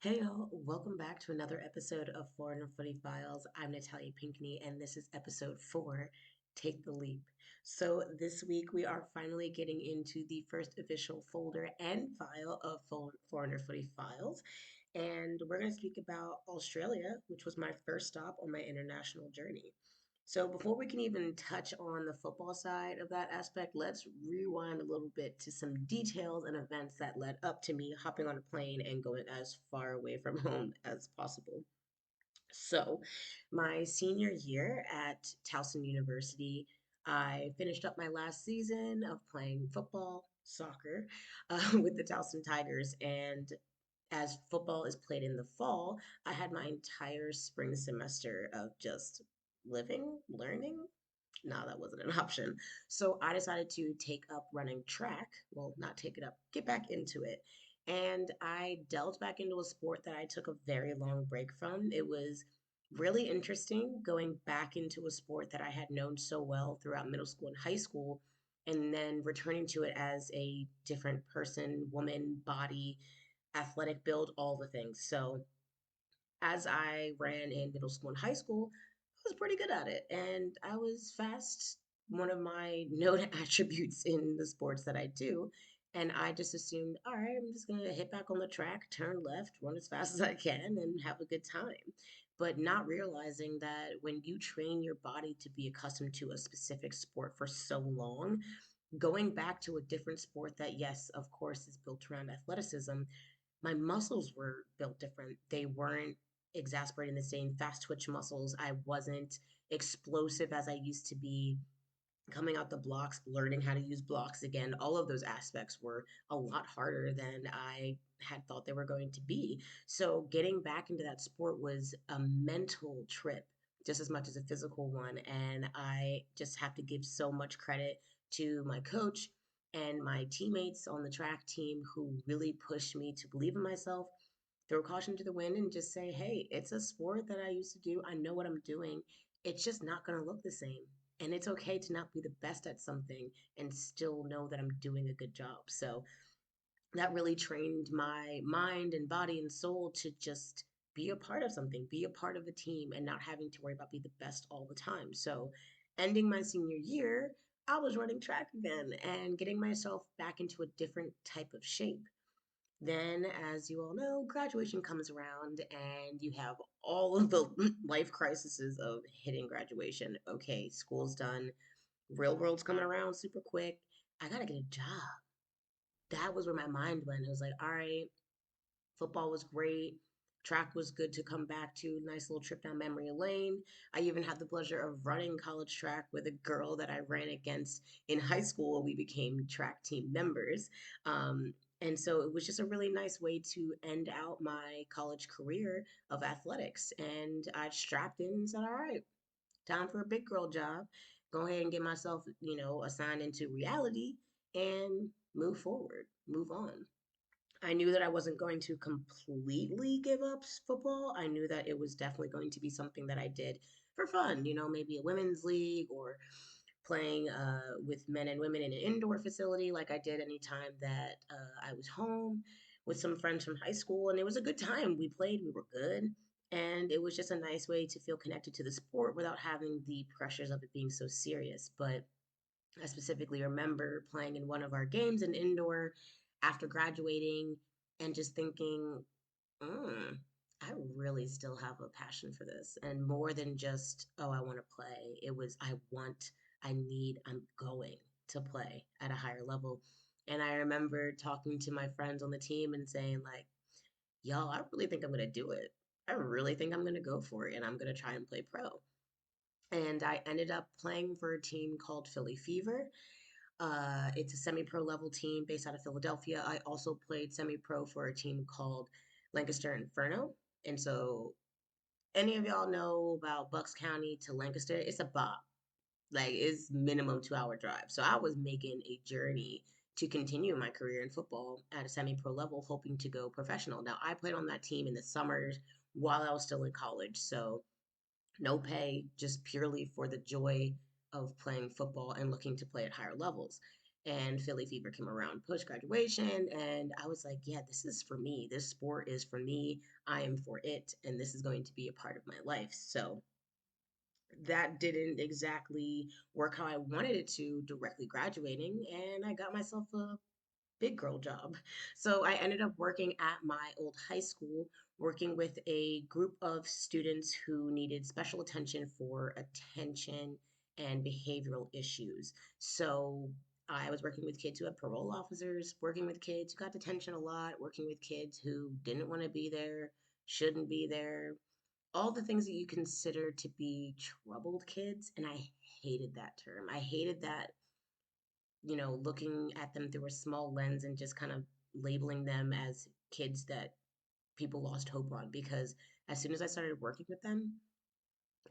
Hey y'all, welcome back to another episode of Foreigner Footy Files. I'm Natalia Pinkney, and this is episode 4, Take the Leap. So this week we are finally getting into the first official folder and file of Foreigner Footy Files, and we're going to speak about Australia, which was my first stop on my international journey. So before we can even touch on the football side of that aspect, let's rewind a little bit to some details and events that led up to me hopping on a plane and going as far away from home as possible. So, my senior year at Towson University, I finished up my last season of playing football, soccer, with the Towson Tigers, and as football is played in the fall, I had my entire spring semester of just living, learning. No, that wasn't an option. So I decided to take up running track. Well, not take it up, get back into it. And I delved back into a sport that I took a very long break from. It was really interesting going back into a sport that I had known so well throughout middle school and high school, and then returning to it as a different person, woman, body, athletic build, all the things. So as I ran in middle school and high school, I was pretty good at it. And I was fast, one of my known attributes in the sports that I do. And I just assumed, all right, I'm just going to hit back on the track, turn left, run as fast as I can, and have a good time. But not realizing that when you train your body to be accustomed to a specific sport for so long, going back to a different sport that, yes, of course, is built around athleticism, my muscles were built different. They weren't exasperating the same fast twitch muscles. I wasn't explosive as I used to be coming out the blocks, learning how to use blocks again. All of those aspects were a lot harder than I had thought they were going to be. So getting back into that sport was a mental trip just as much as a physical one. And I just have to give so much credit to my coach and my teammates on the track team who really pushed me to believe in myself, throw caution to the wind, and just say, hey, it's a sport that I used to do. I know what I'm doing. It's just not going to look the same. And it's okay to not be the best at something and still know that I'm doing a good job. So that really trained my mind and body and soul to just be a part of something, be a part of a team, and not having to worry about being the best all the time. So, ending my senior year, I was running track again and getting myself back into a different type of shape. Then, as you all know, graduation comes around and you have all of the life crises of hitting graduation. Okay, school's done, real world's coming around super quick. I gotta get a job. That was where my mind went. It was like, all right, football was great. Track was good to come back to. Nice little trip down memory lane. I even had the pleasure of running college track with a girl that I ran against in high school. We became track team members. And so it was just a really nice way to end out my college career of athletics. And I strapped in and said, all right, time for a big girl job. Go ahead and get myself, assigned into reality and move forward, move on. I knew that I wasn't going to completely give up football. I knew that it was definitely going to be something that I did for fun, maybe a women's league or playing with men and women in an indoor facility like I did anytime that I was home with some friends from high school. And it was a good time. We played, we were good. And it was just a nice way to feel connected to the sport without having the pressures of it being so serious. But I specifically remember playing in one of our games in indoor after graduating and just thinking, mm, I really still have a passion for this. And more than just, oh, I want to play, it was, I want, I need, I'm going to play at a higher level. And I remember talking to my friends on the team and saying, like, y'all, I really think I'm going to do it. I really think I'm going to go for it and I'm going to try and play pro. And I ended up playing for a team called Philly Fever. It's a semi-pro level team based out of Philadelphia. I also played semi-pro for a team called Lancaster Inferno. And so, any of y'all know about Bucks County to Lancaster? It's a bop. Like, it's minimum 2 hour drive. So I was making a journey to continue my career in football at a semi-pro level, hoping to go professional. Now, I played on that team in the summers while I was still in college. So no pay, just purely for the joy of playing football and looking to play at higher levels. and Philly Fever came around post graduation. And I was like, yeah, this is for me. This sport is for me. I am for it. And this is going to be a part of my life. So that didn't exactly work how I wanted it to directly graduating. And I got myself a big girl job. So I ended up working at my old high school, working with a group of students who needed special attention for attention and behavioral issues. So I was working with kids who had parole officers, working with kids who got detention a lot, working with kids who didn't want to be there, shouldn't be there, all the things that you consider to be troubled kids. And I hated that term. I hated that, looking at them through a small lens and just kind of labeling them as kids that people lost hope on. Because as soon as I started working with them,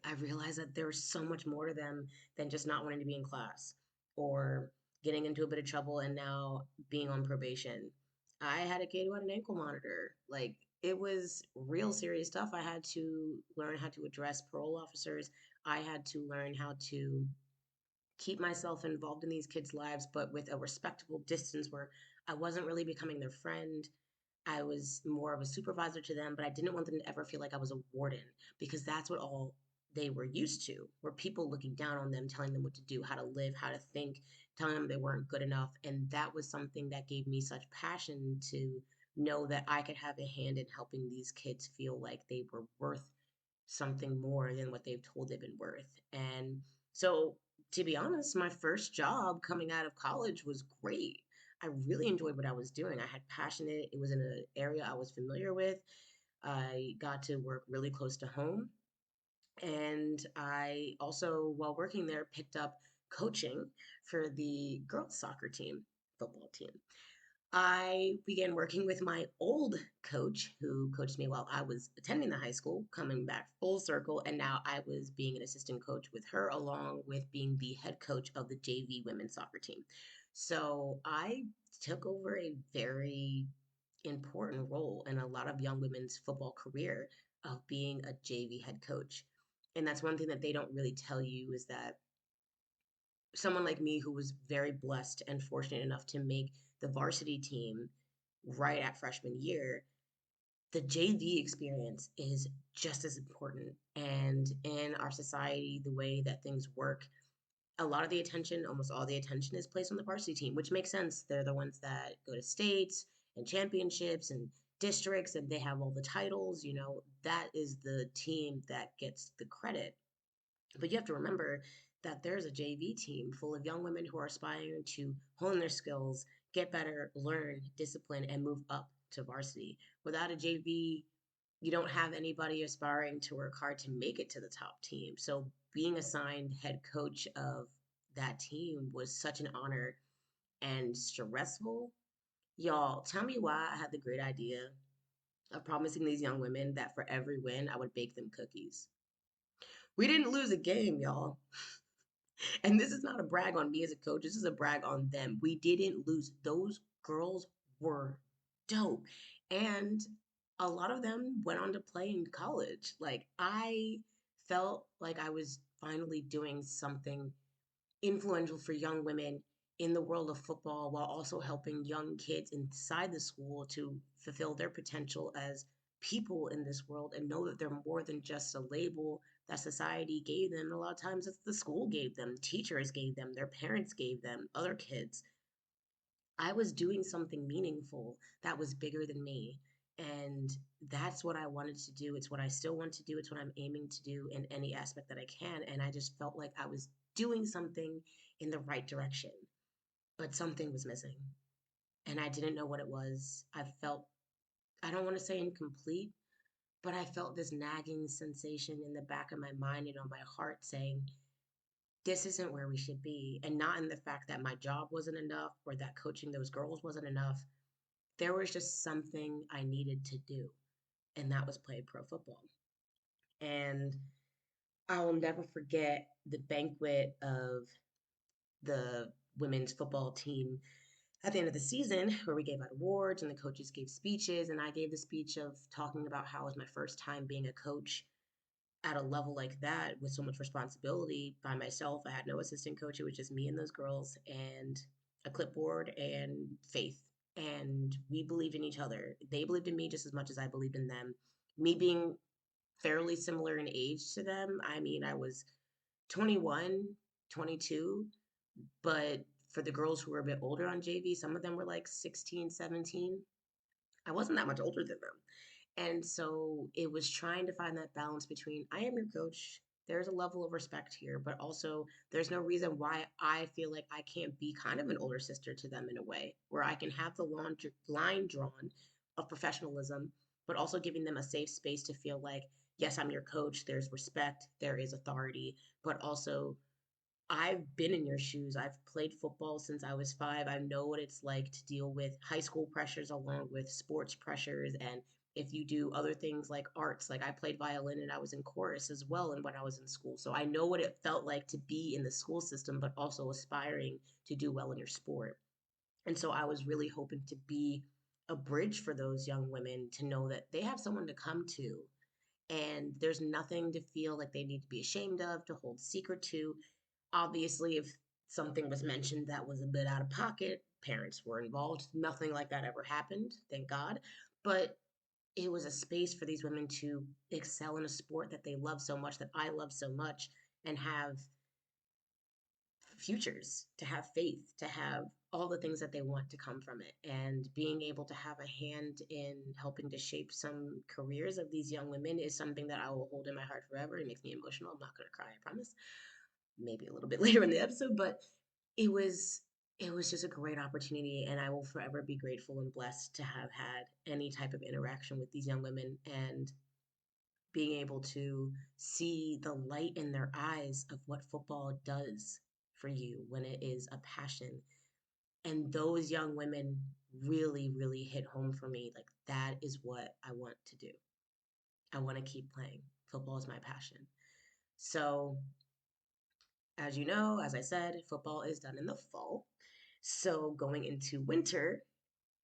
I realized that there was so much more to them than just not wanting to be in class or getting into a bit of trouble and now being on probation. I had a kid who had an ankle monitor. Like, it was real serious stuff. I had to learn how to address parole officers. I had to learn how to keep myself involved in these kids' lives, but with a respectable distance where I wasn't really becoming their friend. I was more of a supervisor to them, but I didn't want them to ever feel like I was a warden because that's what all they were used to, were people looking down on them, telling them what to do, how to live, how to think, telling them they weren't good enough. And that was something that gave me such passion to know that I could have a hand in helping these kids feel like they were worth something more than what they've told they've been worth. And so, to be honest, my first job coming out of college was great. I really enjoyed what I was doing. I had passion in it. It was in an area I was familiar with. I got to work really close to home. And I also, while working there, picked up coaching for the girls' soccer team, football team. I began working with my old coach who coached me while I was attending the high school, coming back full circle. And now I was being an assistant coach with her, along with being the head coach of the JV women's soccer team. So I took over a very important role in a lot of young women's football career of being a JV head coach. And that's one thing that they don't really tell you is that someone like me who was very blessed and fortunate enough to make the varsity team right at freshman year, the JV experience is just as important. And in our society, the way that things work, a lot of the attention, almost all the attention is placed on the varsity team, which makes sense. They're the ones that go to states and championships and districts, and they have all the titles. That is the team that gets the credit. But you have to remember that there's a JV team full of young women who are aspiring to hone their skills, get better, learn, discipline, and move up to varsity. Without a JV, you don't have anybody aspiring to work hard to make it to the top team. So being assigned head coach of that team was such an honor and stressful. Y'all, tell me why I had the great idea of promising these young women that for every win, I would bake them cookies. We didn't lose a game, y'all. And this is not a brag on me as a coach. This is a brag on them. We didn't lose. Those girls were dope. And a lot of them went on to play in college. Like, I felt like I was finally doing something influential for young women in the world of football while also helping young kids inside the school to fulfill their potential as people in this world and know that they're more than just a label that society gave them. A lot of times it's the school gave them, teachers gave them, their parents gave them, other kids. I was doing something meaningful that was bigger than me. And that's what I wanted to do. It's what I still want to do. It's what I'm aiming to do in any aspect that I can. And I just felt like I was doing something in the right direction, but something was missing. And I didn't know what it was. I felt, I don't want to say incomplete, but I felt this nagging sensation in the back of my mind and on my heart saying, this isn't where we should be. And not in the fact that my job wasn't enough or that coaching those girls wasn't enough. There was just something I needed to do, and that was play pro football. And I will never forget the banquet of the women's football team at the end of the season where we gave out awards and the coaches gave speeches. And I gave the speech of talking about how it was my first time being a coach at a level like that with so much responsibility by myself. I had no assistant coach, it was just me and those girls. And a clipboard, and faith. And we believed in each other. They believed in me just as much as I believed in them. Me being fairly similar in age to them, I mean, I was 21, 22, but for the girls who were a bit older on JV, some of them were like 16, 17. I wasn't that much older than them. And so it was trying to find that balance between I am your coach. There's a level of respect here, but also there's no reason why I feel like I can't be kind of an older sister to them in a way where I can have the line drawn of professionalism, but also giving them a safe space to feel like, yes, I'm your coach. There's respect, there is authority, but also I've been in your shoes. I've played football since I was 5. I know what it's like to deal with high school pressures along with sports pressures. And if you do other things like arts, like I played violin and I was in chorus as well and when I was in school. So I know what it felt like to be in the school system, but also aspiring to do well in your sport. And so I was really hoping to be a bridge for those young women to know that they have someone to come to and there's nothing to feel like they need to be ashamed of, to hold secret to. Obviously, if something was mentioned that was a bit out of pocket, parents were involved. Nothing like that ever happened, thank God. But it was a space for these women to excel in a sport that they love so much, that I love so much, and have futures, to have faith, to have all the things that they want to come from it. And being able to have a hand in helping to shape some careers of these young women is something that I will hold in my heart forever. It makes me emotional. I'm not going to cry, I promise. Maybe a little bit later in the episode, but it was it was just a great opportunity and I will forever be grateful and blessed to have had any type of interaction with these young women and being able to see the light in their eyes of what football does for you when it is a passion. And those young women really, really hit home for me. Like, that is what I want to do. I want to keep playing. Football is my passion. So, as you know, as I said, football is done in the fall. So, going into winter,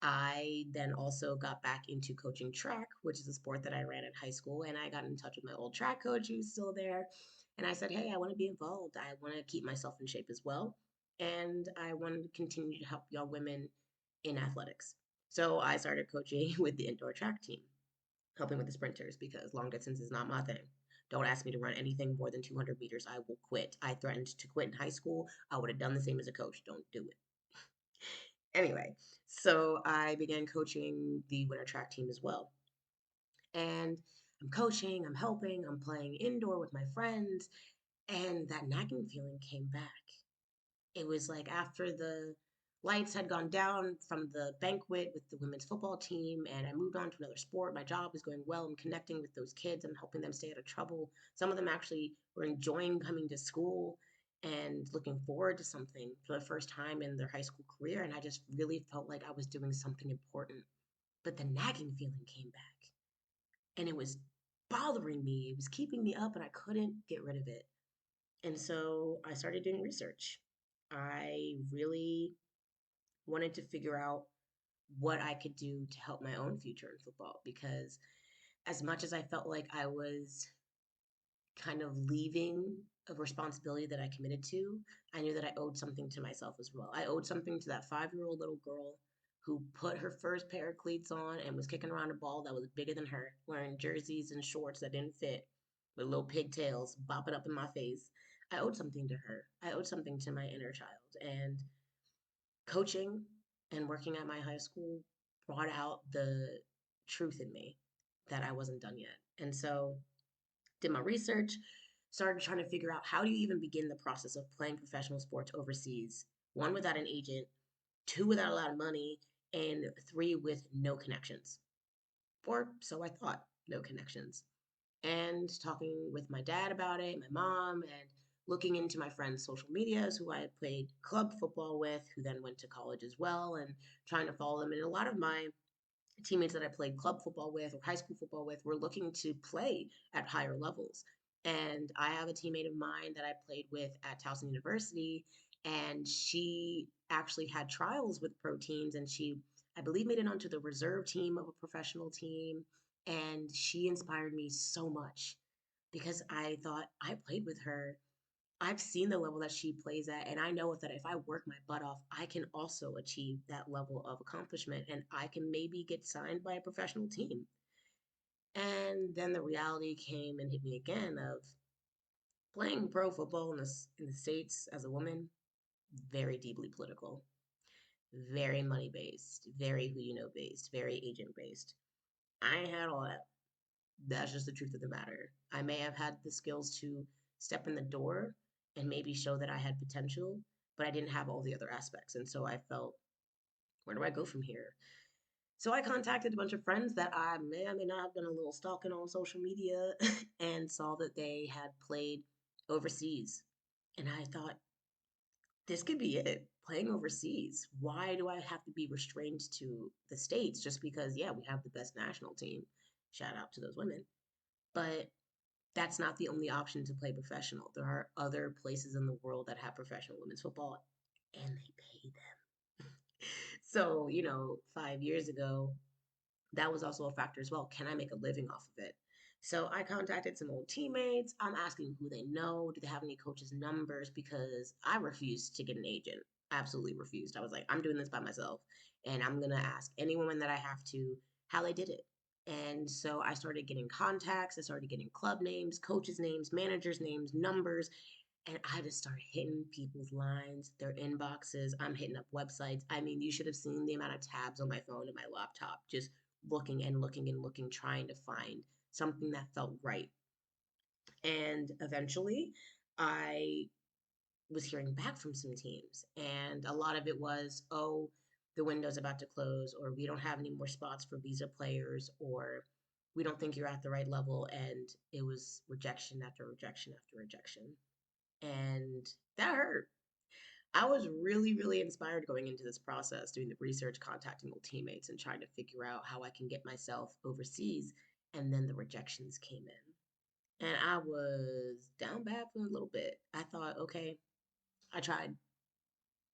I then also got back into coaching track, which is a sport that I ran in high school. And I got in touch with my old track coach who's still there. And I said, hey, I want to be involved. I want to keep myself in shape as well. And I wanted to continue to help young women in athletics. So I started coaching with the indoor track team, helping with the sprinters because long distance is not my thing. Don't ask me to run anything more than 200 meters. I will quit. I threatened to quit in high school. I would have done the same as a coach. Don't do it. Anyway, so I began coaching the winter track team as well. And I'm coaching, I'm helping, I'm playing indoor with my friends, and that nagging feeling came back. It was like after the lights had gone down from the banquet with the women's football team, and I moved on to another sport. My job was going well. I'm connecting with those kids. I'm helping them stay out of trouble. Some of them actually were enjoying coming to school and looking forward to something for the first time in their high school career. And I just really felt like I was doing something important. But the nagging feeling came back, and it was bothering me. It was keeping me up, and I couldn't get rid of it. And so I started doing research. I really wanted to figure out what I could do to help my own future in football because as much as I felt like I was kind of leaving a responsibility that I committed to, I knew that I owed something to myself as well. I owed something to that 5-year-old little girl who put her first pair of cleats on and was kicking around a ball that was bigger than her, wearing jerseys and shorts that didn't fit, with little pigtails bopping up in my face. I owed something to her. I owed something to my inner child. And coaching and working at my high school brought out the truth in me that I wasn't done yet. And so did my research, started trying to figure out how do you even begin the process of playing professional sports overseas? One, without an agent, two, without a lot of money, and three, with no connections. Or so I thought, no connections. And talking with my dad about it, my mom, and looking into my friends' social medias who I had played club football with, who then went to college as well, and trying to follow them. And a lot of my teammates that I played club football with or high school football with were looking to play at higher levels. And I have a teammate of mine that I played with at Towson University, and she actually had trials with pro teams, and she, I believe, made it onto the reserve team of a professional team. And she inspired me so much because I thought I played with her. I've seen the level that she plays at, and I know that if I work my butt off, I can also achieve that level of accomplishment and I can maybe get signed by a professional team. And then the reality came and hit me again of playing pro football in the States as a woman, very deeply political, very money based, very who you know based, very agent based. I ain't had all that. That's just the truth of the matter. I may have had the skills to step in the door and maybe show that I had potential, but I didn't have all the other aspects. And so I felt, where do I go from here? So I contacted a bunch of friends that I may or may not have done a little stalking on social media and saw that they had played overseas. And I thought, this could be it, playing overseas. Why do I have to be restrained to the States just because, yeah, we have the best national team? Shout out to those women. But that's not the only option to play professional. There are other places in the world that have professional women's football and they pay them. So, 5 years ago, that was also a factor as well. Can I make a living off of it? So I contacted some old teammates. I'm asking who they know. Do they have any coaches' numbers? Because I refused to get an agent. Absolutely refused. I was like, I'm doing this by myself. And I'm going to ask any woman that I have to how they did it. And so I started getting contacts. I started getting club names, coaches' names, managers' names, numbers. And I just started hitting people's lines, their inboxes. I'm hitting up websites. I mean, you should have seen the amount of tabs on my phone and my laptop, just looking and looking and looking, trying to find something that felt right. And eventually, I was hearing back from some teams, and a lot of it was, oh, the window's about to close, or we don't have any more spots for visa players, or we don't think you're at the right level. And it was rejection after rejection after rejection. And that hurt. I was really, really inspired going into this process, doing the research, contacting old teammates, and trying to figure out how I can get myself overseas. And then the rejections came in. And I was down bad for a little bit. I thought, okay, I tried,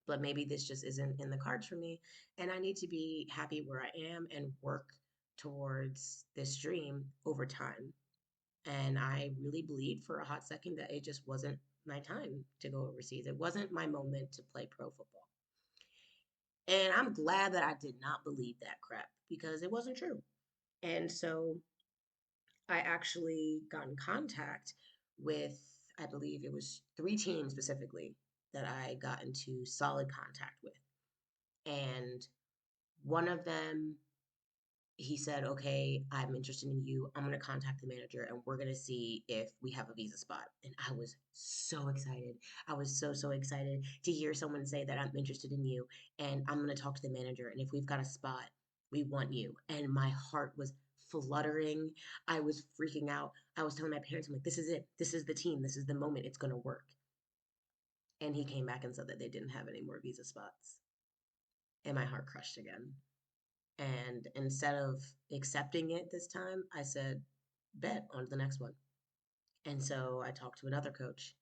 but maybe this just isn't in the cards for me. And I need to be happy where I am and work towards this dream over time. And I really believed for a hot second that it just wasn't my time to go overseas. It wasn't my moment to play pro football. And I'm glad that I did not believe that crap because it wasn't true. And so I actually got in contact with, I believe it was 3 teams specifically that I got into solid contact with. And one of them, he said, okay, I'm interested in you. I'm going to contact the manager and we're going to see if we have a visa spot. And I was so excited. I was so, so excited to hear someone say that I'm interested in you and I'm going to talk to the manager. And if we've got a spot, we want you. And my heart was fluttering. I was freaking out. I was telling my parents, I'm like, this is it. This is the team. This is the moment. It's going to work. And he came back and said that they didn't have any more visa spots. And my heart crushed again. And instead of accepting it this time, I said, bet on to the next one. And so I talked to another coach.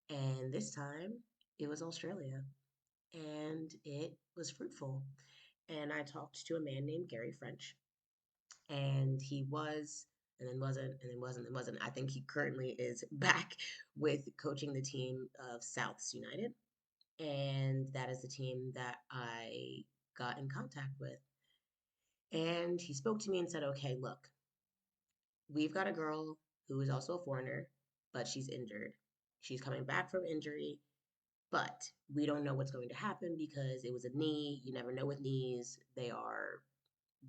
And this time it was Australia. And it was fruitful. And I talked to a man named Gary French. And he was, and then wasn't, and then wasn't, and wasn't. I think he currently is back with coaching the team of Souths United. And that is the team that I got in contact with. And he spoke to me and said, okay, look, we've got a girl who is also a foreigner, but she's injured. She's coming back from injury, but we don't know what's going to happen because it was a knee. You never know with knees, they are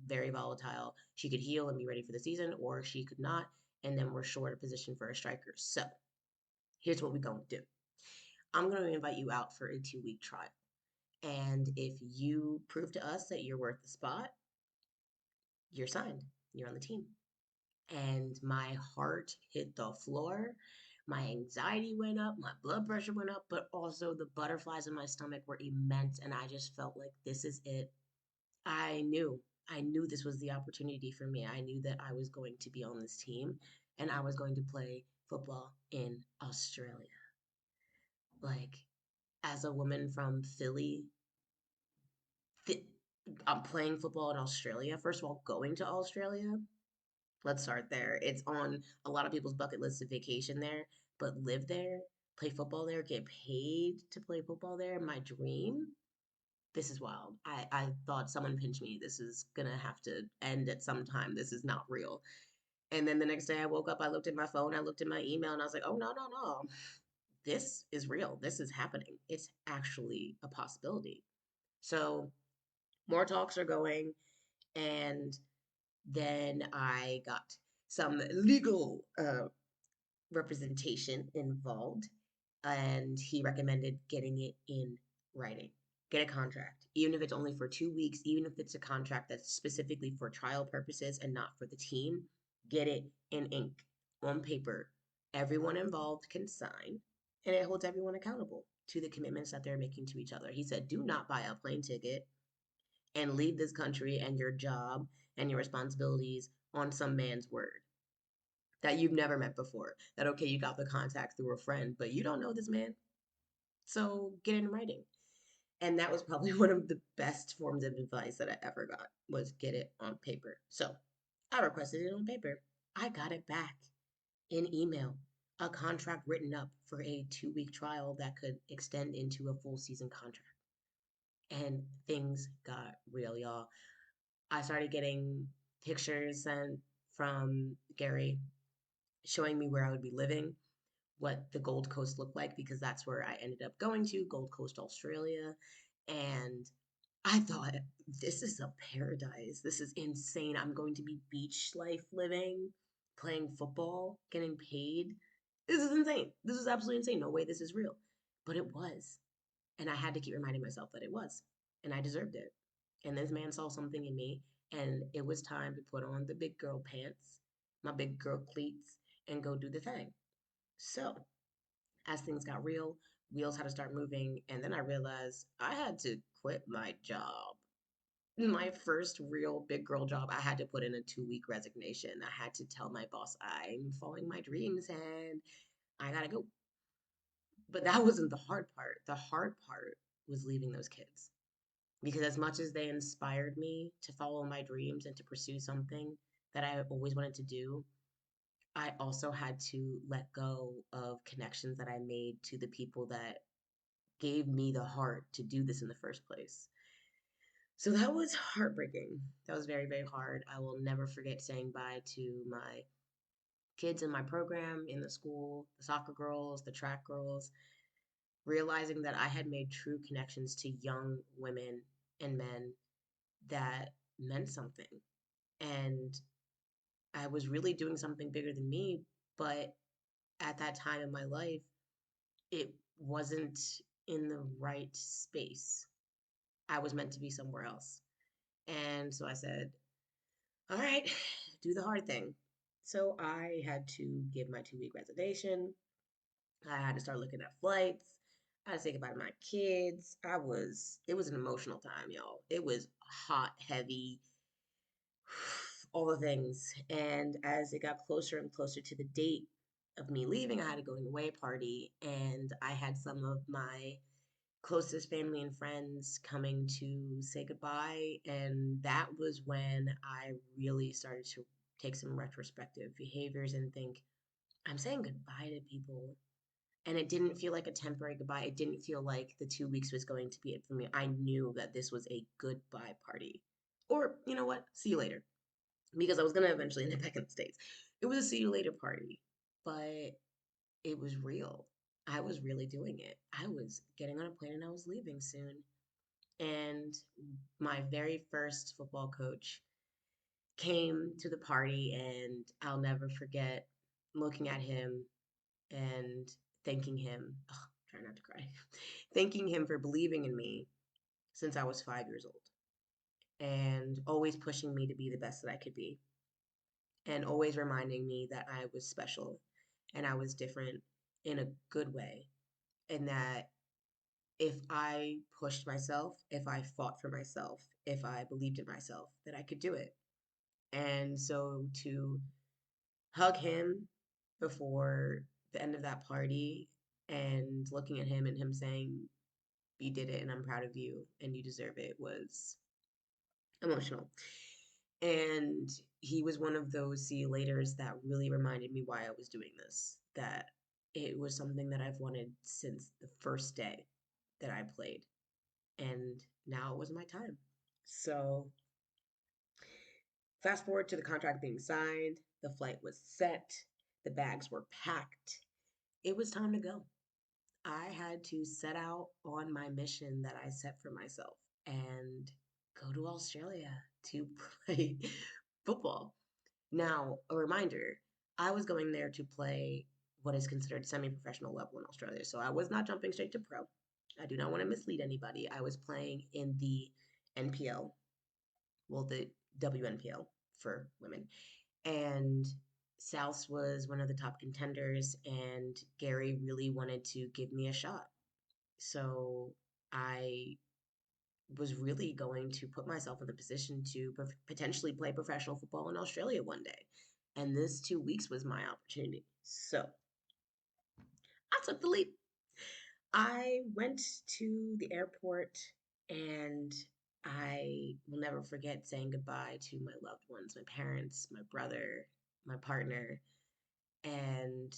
very volatile. She could heal and be ready for the season, or she could not. And then we're short a position for a striker. So here's what we're going to do. I'm going to invite you out for a 2-week trial. And if you prove to us that you're worth the spot, you're signed. You're on the team. And my heart hit the floor. My anxiety went up, my blood pressure went up, but also the butterflies in my stomach were immense. And I just felt like this is it. I knew this was the opportunity for me. I knew that I was going to be on this team and I was going to play football in Australia. Like, as a woman from Philly, th- I'm playing football in Australia. First of all, going to Australia, let's start there. It's on a lot of people's bucket list to vacation there, but live there. play football there, get paid to play football there, my dream. This is wild. I thought someone pinched me. This is gonna have to end at some time. This is not real. And then the next day I woke up, I looked at my phone, I looked at my email, and I was like, oh, no, no, no. This is real. This is happening. It's actually a possibility. So more talks are going, and then I got some legal representation involved, and he recommended getting it in writing. Get a contract, even if it's only for 2 weeks, even if it's a contract that's specifically for trial purposes and not for the team. Get it in ink on paper. Everyone involved can sign, and it holds everyone accountable to the commitments that they're making to each other. He said, do not buy a plane ticket and leave this country and your job and your responsibilities on some man's word that you've never met before. That, okay, you got the contact through a friend, but you don't know this man. So get in writing. And that was probably one of the best forms of advice that I ever got, was get it on paper. So I requested it on paper. I got it back in email, a contract written up for a 2 week trial that could extend into a full season contract. And things got real, y'all. I started getting pictures sent from Gary showing me where I would be living, what the Gold Coast looked like, because that's where I ended up going to, Gold Coast, Australia. And I thought, this is a paradise. This is insane. I'm going to be beach life living, playing football, getting paid. This is insane. This is absolutely insane. No way this is real. But it was. And I had to keep reminding myself that it was. And I deserved it. And this man saw something in me. And it was time to put on the big girl pants, my big girl cleats, and go do the thing. So, as things got real, wheels had to start moving. And then I realized I had to quit my job. My first real big girl job, I had to put in a 2 week resignation. I had to tell my boss, I'm following my dreams and I gotta go. But that wasn't the hard part. The hard part was leaving those kids. Because as much as they inspired me to follow my dreams and to pursue something that I always wanted to do, I also had to let go of connections that I made to the people that gave me the heart to do this in the first place. So that was heartbreaking. That was very, very hard. I will never forget saying bye to my kids in my program, in the school, the soccer girls, the track girls, realizing that I had made true connections to young women and men that meant something. And I was really doing something bigger than me, but at that time in my life, it wasn't in the right space. I was meant to be somewhere else. And so I said, all right, do the hard thing. So I had to give my 2 week resignation. I had to start looking at flights. I had to say goodbye to my kids. It was an emotional time, y'all. It was hot, heavy, all the things. And as it got closer and closer to the date of me leaving, I had a going away party, and I had some of my closest family and friends coming to say goodbye. And that was when I really started to take some retrospective behaviors and think, I'm saying goodbye to people. And it didn't feel like a temporary goodbye. It didn't feel like the 2 weeks was going to be it for me. I knew that this was a goodbye party. Or, you know what? See you later. Because I was going to eventually end up back in the States. It was a see you later party, but it was real. I was really doing it. I was getting on a plane and I was leaving soon. And my very first football coach came to the party, and I'll never forget looking at him and thanking him. Ugh, try not to cry. Thanking him for believing in me since I was 5 years old and always pushing me to be the best that I could be and always reminding me that I was special and I was different in a good way, and that if I pushed myself, if I fought for myself, if I believed in myself, that I could do it. And so to hug him before the end of that party and looking at him and him saying, you did it and I'm proud of you and you deserve it, was emotional. And he was one of those see you laters that really reminded me why I was doing this. That It was something that I've wanted since the first day that I played, and now it was my time. So, fast forward to the contract being signed, the flight was set, the bags were packed. It was time to go. I had to set out on my mission that I set for myself and go to Australia to play football. Now, a reminder, I was going there to play what is considered semi-professional level in Australia. So I was not jumping straight to pro. I do not want to mislead anybody. I was playing in the NPL, well, the WNPL for women. And South was one of the top contenders, and Gary really wanted to give me a shot. So I was really going to put myself in the position to potentially play professional football in Australia one day. And this 2 weeks was my opportunity. So I took the leap. I went to the airport and I will never forget saying goodbye to my loved ones, my parents, my brother, my partner. And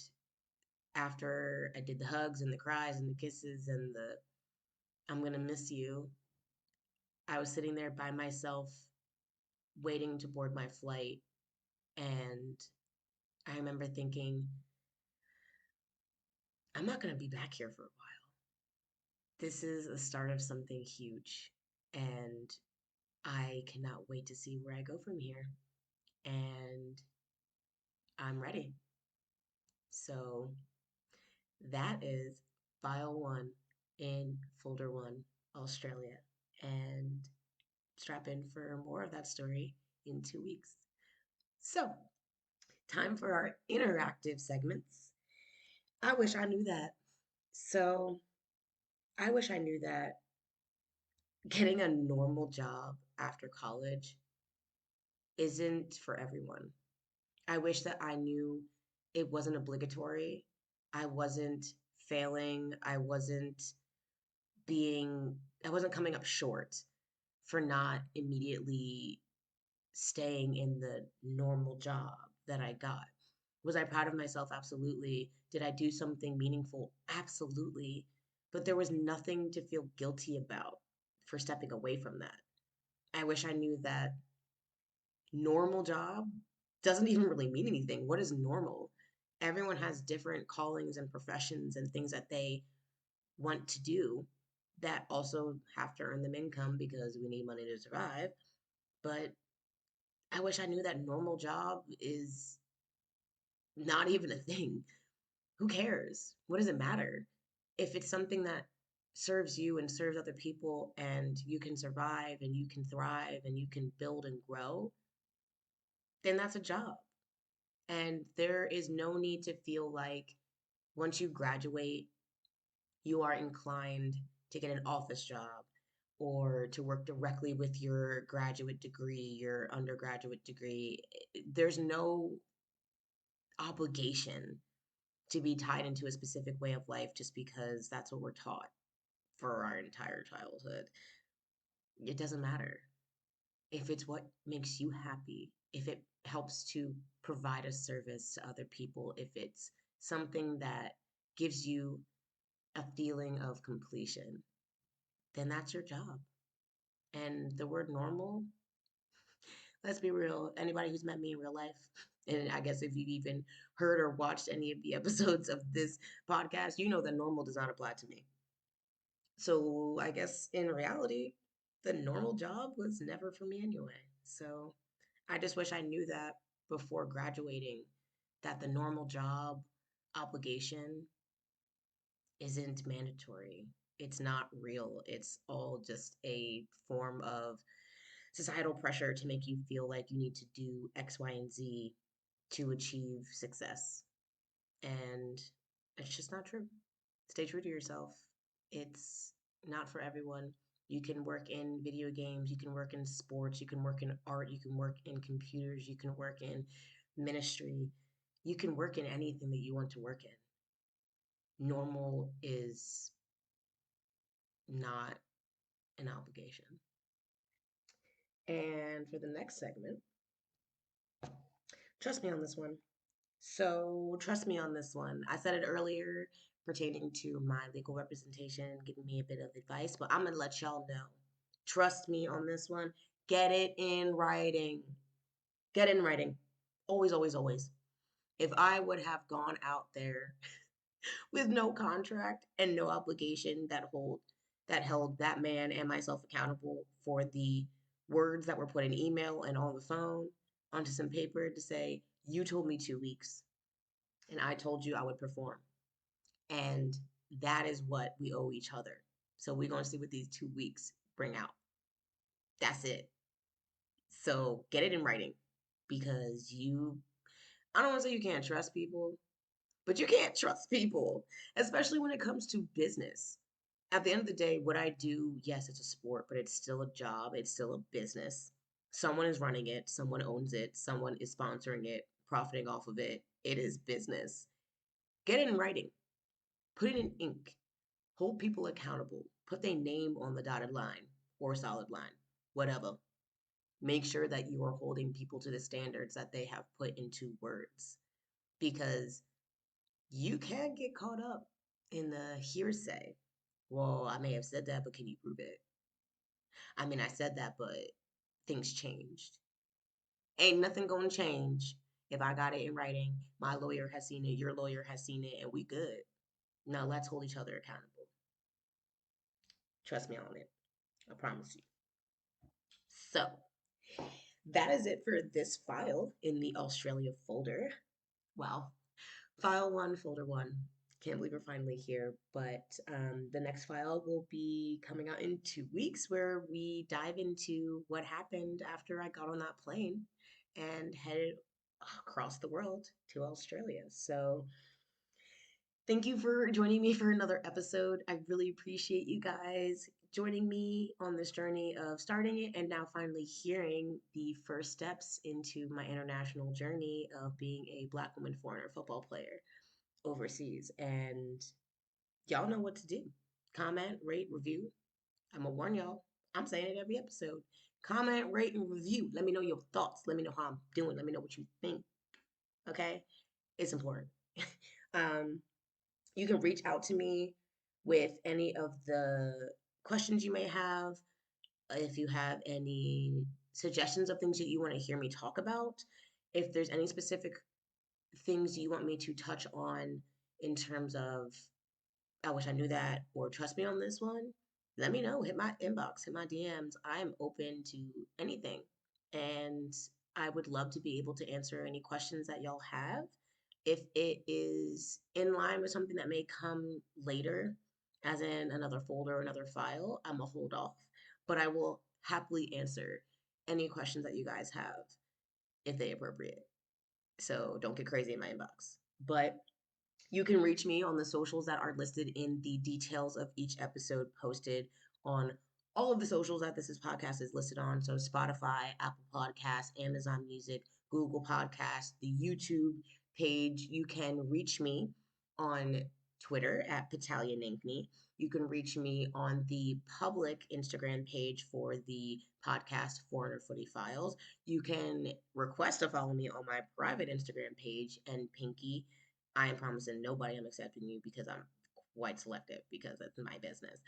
after I did the hugs and the cries and the kisses and the I'm gonna miss you, I was sitting there by myself waiting to board my flight. And I remember thinking, I'm not going to be back here for a while. This is the start of something huge. And I cannot wait to see where I go from here. And I'm ready. So that is file one in folder one, Australia. And strap in for more of that story in 2 weeks. So, time for our interactive segments. I wish I knew that. So, I wish I knew that getting a normal job after college isn't for everyone. I wish that I knew it wasn't obligatory. I wasn't failing. Being, I wasn't coming up short for not immediately staying in the normal job that I got. Was I proud of myself? Absolutely. Did I do something meaningful? Absolutely. But there was nothing to feel guilty about for stepping away from that. I wish I knew that normal job doesn't even really mean anything. What is normal? Everyone has different callings and professions and things that they want to do that also have to earn them income because we need money to survive. But I wish I knew that normal job is not even a thing. Who cares? What does it matter? If it's something that serves you and serves other people and you can survive and you can thrive and you can build and grow, then that's a job. And there is no need to feel like once you graduate, you are inclined to get an office job or to work directly with your graduate degree, your undergraduate degree. There's no obligation to be tied into a specific way of life just because that's what we're taught for our entire childhood. It doesn't matter. If it's what makes you happy, if it helps to provide a service to other people, if it's something that gives you a feeling of completion, then that's your job. And the word normal, let's be real, anybody who's met me in real life, and I guess if you've even heard or watched any of the episodes of this podcast, you know that normal does not apply to me. So I guess in reality, the normal job was never for me anyway. So I just wish I knew that before graduating, that the normal job obligation isn't mandatory. It's not real. It's all just a form of societal pressure to make you feel like you need to do X, Y, and Z to achieve success. And it's just not true. Stay true to yourself. It's not for everyone. You can work in video games, you can work in sports, you can work in art, you can work in computers, you can work in ministry, you can work in anything that you want to work in. Normal is not an obligation. And for the next segment, trust me on this one, So trust me on this one. I said it earlier pertaining to my legal representation, giving me a bit of advice, but I'm gonna let y'all know. Trust me on this one. Get it in writing. Get it in writing. Always, always, always. If I would have gone out there with no contract and no obligation that held that man and myself accountable for the words that were put in email and on the phone onto some paper to say, you told me 2 weeks and I told you I would perform. And that is what we owe each other. So we're going to see what these 2 weeks bring out. That's it. So get it in writing because I don't want to say you can't trust people, but you can't trust people, especially when it comes to business. At the end of the day, what I do, yes, it's a sport, but it's still a job, it's still a business. Someone is running it, someone owns it, someone is sponsoring it, profiting off of it. It is business. Get it in writing, put it in ink, hold people accountable, put their name on the dotted line or solid line, whatever. Make sure that you are holding people to the standards that they have put into words because you can get caught up in the hearsay. Well, I may have said that, but can you prove it? I mean, I said that, but things changed. Ain't nothing gonna change if I got it in writing. My lawyer has seen it, your lawyer has seen it, and we good. Now let's hold each other accountable. Trust me on it. I promise you. So that is it for this file in the Australia folder. Wow. File one, folder one. Can't believe we're finally here. But the next file will be coming out in 2 weeks where we dive into what happened after I got on that plane and headed across the world to Australia. So thank you for joining me for another episode. I really appreciate you guys joining me on this journey of starting it and now finally hearing the first steps into my international journey of being a Black woman foreigner football player overseas. And y'all know what to do. Comment, rate, review. I'm going to warn y'all. I'm saying it every episode. Comment, rate, and review. Let me know your thoughts. Let me know how I'm doing. Let me know what you think. Okay? It's important. um, you can reach out to me with any of the questions you may have. If you have any suggestions of things that you want to hear me talk about, if there's any specific things you want me to touch on in terms of, I wish I knew that, or trust me on this one, let me know. Hit my inbox, hit my DMs. I am open to anything. And I would love to be able to answer any questions that y'all have. If it is in line with something that may come later, as in another folder or another file, I'm a hold off. But I will happily answer any questions that you guys have if they appropriate. So don't get crazy in my inbox. But you can reach me on the socials that are listed in the details of each episode posted on all of the socials that this podcast is listed on. So Spotify, Apple Podcasts, Amazon Music, Google Podcasts, the YouTube page. You can reach me on Twitter at Patalia Nankney. You can reach me on the public Instagram page for the podcast Foreigner Footy Files. You can request to follow me on my private Instagram page and Pinky. I am promising nobody I'm accepting you because I'm quite selective because it's my business.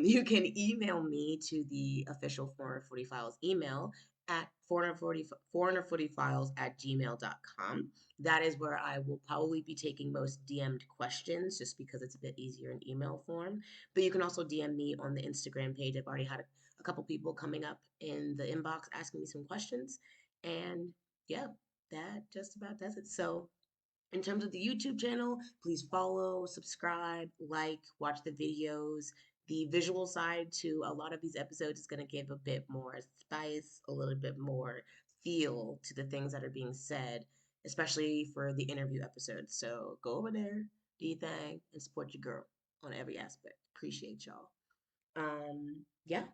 You can email me to the official Foreigner Footy Files email at foreignerfootyfiles at gmail.com. That is where I will probably be taking most DM'd questions just because it's a bit easier in email form. But you can also DM me on the Instagram page. I've already had a couple people coming up in the inbox asking me some questions. And yeah, that just about does it. So in terms of the YouTube channel, please follow, subscribe, like, watch the videos. The visual side to a lot of these episodes is going to give a bit more spice, a little bit more feel to the things that are being said, especially for the interview episodes. So go over there, do your thing, and support your girl on every aspect. Appreciate y'all. Yeah,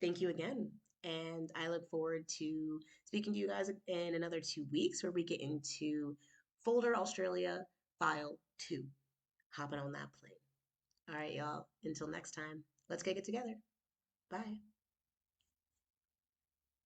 thank you again. And I look forward to speaking to you guys in another 2 weeks where we get into Folder Australia File 2. Hopping on that plane. All right, y'all. Until next time, let's get it together. Bye.